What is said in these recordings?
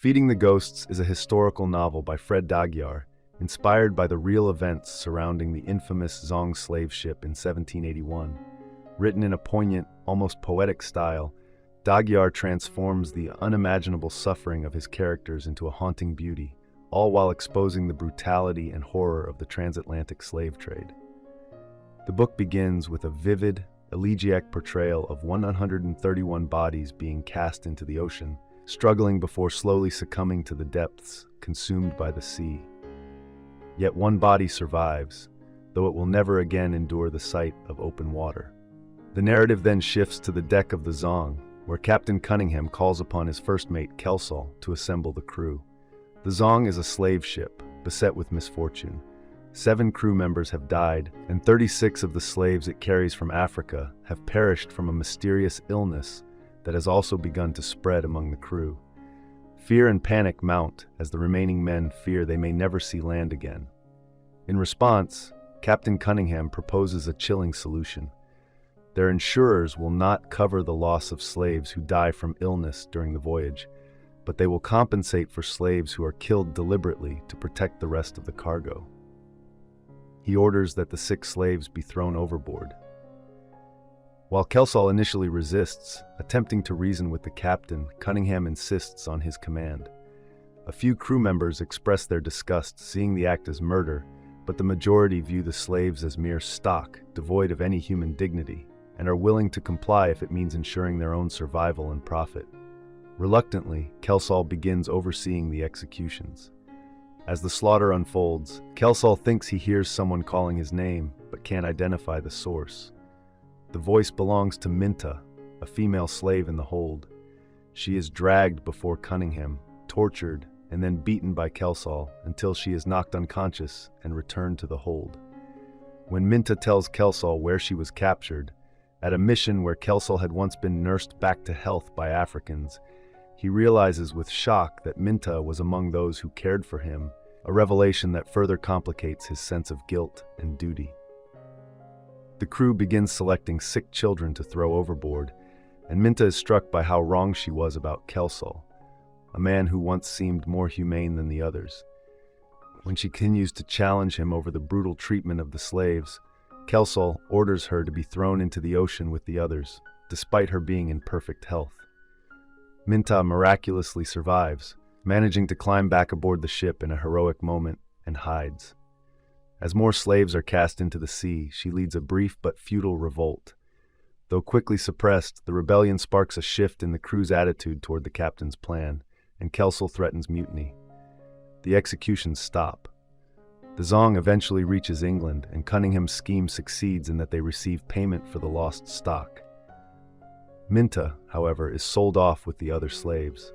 Feeding the Ghosts is a historical novel by Fred Daguerre, inspired by the real events surrounding the infamous Zong slave ship in 1781. Written in a poignant, almost poetic style, Daguerre transforms the unimaginable suffering of his characters into a haunting beauty, all while exposing the brutality and horror of the transatlantic slave trade. The book begins with a vivid, elegiac portrayal of 131 bodies being cast into the ocean, struggling before slowly succumbing to the depths, consumed by the sea. Yet one body survives, though it will never again endure the sight of open water. The narrative then shifts to the deck of the Zong, where Captain Cunningham calls upon his first mate Kelsal to assemble the crew. The Zong is a slave ship, beset with misfortune. 7 crew members have died, and 36 of the slaves it carries from Africa have perished from a mysterious illness that has also begun to spread among the crew. Fear and panic mount as the remaining men fear they may never see land again. In response, Captain Cunningham proposes a chilling solution. Their insurers will not cover the loss of slaves who die from illness during the voyage, but they will compensate for slaves who are killed deliberately to protect the rest of the cargo. He orders that the 6 slaves be thrown overboard. While Kelsal initially resists, attempting to reason with the captain, Cunningham insists on his command. A few crew members express their disgust, seeing the act as murder, but the majority view the slaves as mere stock, devoid of any human dignity, and are willing to comply if it means ensuring their own survival and profit. Reluctantly, Kelsal begins overseeing the executions. As the slaughter unfolds, Kelsal thinks he hears someone calling his name, but can't identify the source. The voice belongs to Mintah, a female slave in the hold. She is dragged before Cunningham, tortured, and then beaten by Kelsal until she is knocked unconscious and returned to the hold. When Mintah tells Kelsal where she was captured, at a mission where Kelsal had once been nursed back to health by Africans, he realizes with shock that Mintah was among those who cared for him, a revelation that further complicates his sense of guilt and duty. The crew begins selecting sick children to throw overboard, and Mintah is struck by how wrong she was about Kelsal, a man who once seemed more humane than the others. When she continues to challenge him over the brutal treatment of the slaves, Kelsal orders her to be thrown into the ocean with the others, despite her being in perfect health. Mintah miraculously survives, managing to climb back aboard the ship in a heroic moment, and hides. As more slaves are cast into the sea, she leads a brief but futile revolt. Though quickly suppressed, the rebellion sparks a shift in the crew's attitude toward the captain's plan, and Kelsal threatens mutiny. The executions stop. The Zong eventually reaches England, and Cunningham's scheme succeeds in that they receive payment for the lost stock. Mintah, however, is sold off with the other slaves.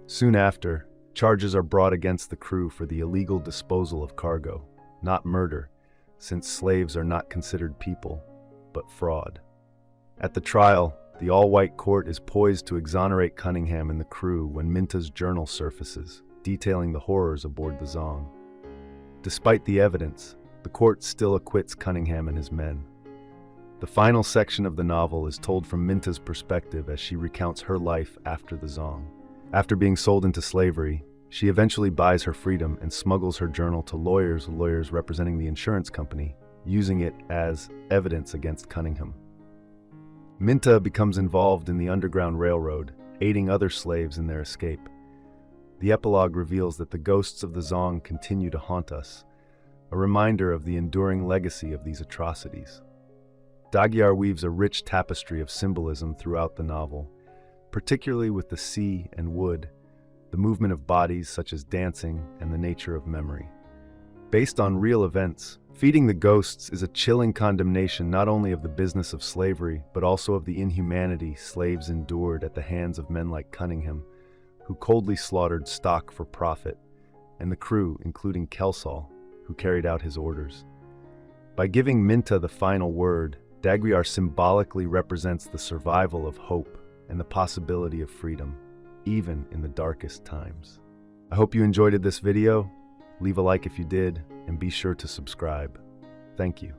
Soon after, charges are brought against the crew for the illegal disposal of cargo, not murder, since slaves are not considered people, but fraud. At the trial, the all-white court is poised to exonerate Cunningham and the crew when Mintah's journal surfaces, detailing the horrors aboard the Zong. Despite the evidence, the court still acquits Cunningham and his men. The final section of the novel is told from Mintah's perspective as she recounts her life after the Zong. After being sold into slavery, she eventually buys her freedom and smuggles her journal to lawyers representing the insurance company, using it as evidence against Cunningham. Mintah becomes involved in the Underground Railroad, aiding other slaves in their escape. The epilogue reveals that the ghosts of the Zong continue to haunt us, a reminder of the enduring legacy of these atrocities. Daguerre weaves a rich tapestry of symbolism throughout the novel, particularly with the sea and wood, the movement of bodies such as dancing, and the nature of memory. Based on real events, Feeding the Ghosts is a chilling condemnation not only of the business of slavery, but also of the inhumanity slaves endured at the hands of men like Cunningham, who coldly slaughtered stock for profit, and the crew, including Kelsal, who carried out his orders. By giving Mintah the final word, Daguerre symbolically represents the survival of hope and the possibility of freedom, even in the darkest times. I hope you enjoyed this video. Leave a like if you did, and be sure to subscribe. Thank you.